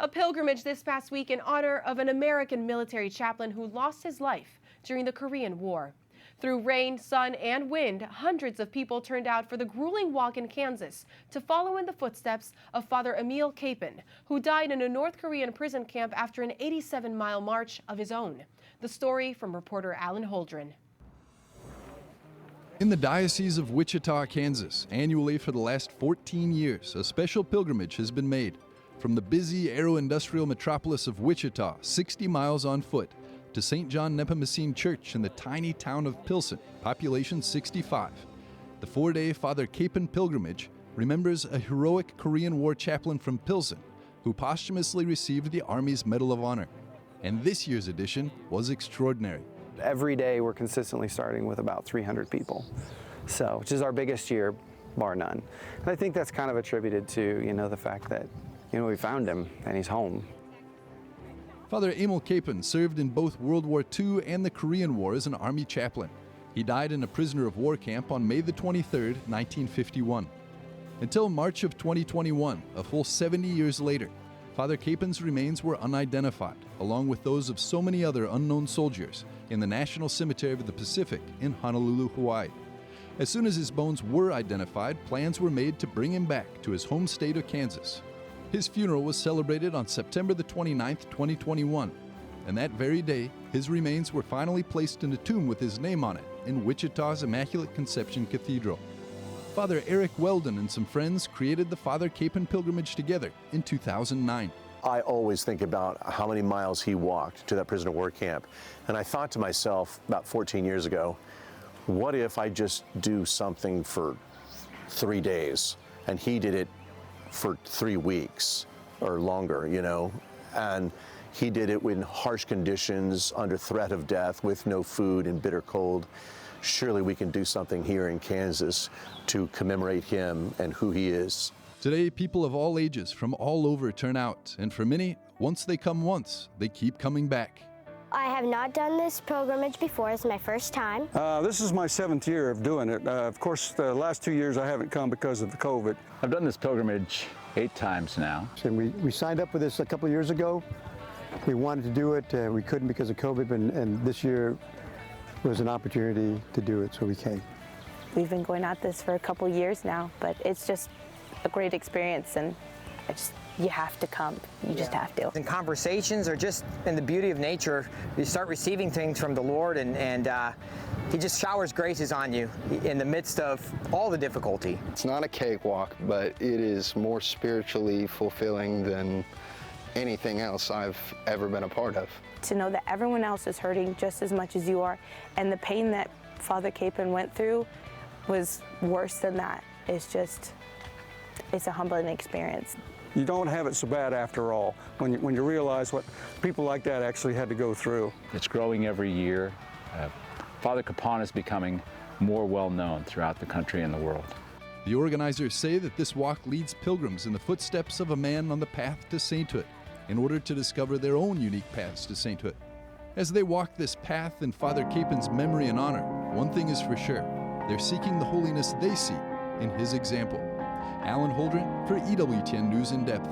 A pilgrimage this past week in honor of an American military chaplain who lost his life during the Korean War. Through rain, sun, and wind, hundreds of people turned out for the grueling walk in Kansas to follow in the footsteps of Father Emil, who died in a North Korean prison camp after an 87-mile march of his own. The story from reporter Alan Holdren. In the Diocese of Wichita, Kansas, annually for the last 14 years, a special pilgrimage has been made. From the busy aero-industrial metropolis of Wichita, 60 miles on foot, to St. John Nepomucene Church in the tiny town of Pilsen, population 65. The 4-day Father Kapaun pilgrimage remembers a heroic Korean War chaplain from Pilsen who posthumously received the Army's Medal of Honor. And this year's edition was extraordinary. Every day we're consistently starting with about 300 people, which is our biggest year, bar none. And I think that's kind of attributed to, the fact that, we found him and he's home. Father Emil served in both World War II and the Korean War as an Army chaplain. He died in a prisoner of war camp on May the 23rd, 1951. Until March of 2021, a full 70 years later, Father Kapaun's remains were unidentified, along with those of so many other unknown soldiers, in the National Cemetery of the Pacific in Honolulu, Hawaii. As soon as his bones were identified, plans were made to bring him back to his home state of Kansas. His funeral was celebrated on September the 29th, 2021, and that very day, his remains were finally placed in a tomb with his name on it in Wichita's Immaculate Conception Cathedral. Father Eric Weldon and some friends created the Father Kapaun pilgrimage together in 2009. I always think about how many miles he walked to that prisoner of war camp, and I thought to myself about 14 years ago, what if I just do something for 3 days, and he did it for 3 weeks or longer, and he did it in harsh conditions, under threat of death, with no food and bitter cold. Surely we can do something here in Kansas to commemorate him and who he is. Today, people of all ages from all over turn out, and for many, once they come once, they keep coming back. I have not done this pilgrimage before. It's my first time. This is my 7th year of doing it. Of course, the last 2 years I haven't come because of the COVID. I've done this pilgrimage 8 times now. And we signed up with this a couple of years ago. We wanted to do it. We couldn't because of COVID, and this year was an opportunity to do it, so we came. We've been going at this for a couple years now, but it's just a great experience, and you have to come. You just have to. And conversations are just in the beauty of nature. You start receiving things from the Lord, and He just showers graces on you in the midst of all the difficulty. It's not a cakewalk, but it is more spiritually fulfilling than anything else I've ever been a part of. To know that everyone else is hurting just as much as you are, and the pain that Father Kapaun went through was worse than that. It's a humbling experience. You don't have it so bad after all, when you realize what people like that actually had to go through. It's growing every year. Father Kapaun is becoming more well-known throughout the country and the world. The organizers say that this walk leads pilgrims in the footsteps of a man on the path to sainthood, in order to discover their own unique paths to sainthood. As they walk this path in Father Kapaun's memory and honor, one thing is for sure, they're seeking the holiness they see in his example. Alan Holdren for EWTN News In Depth.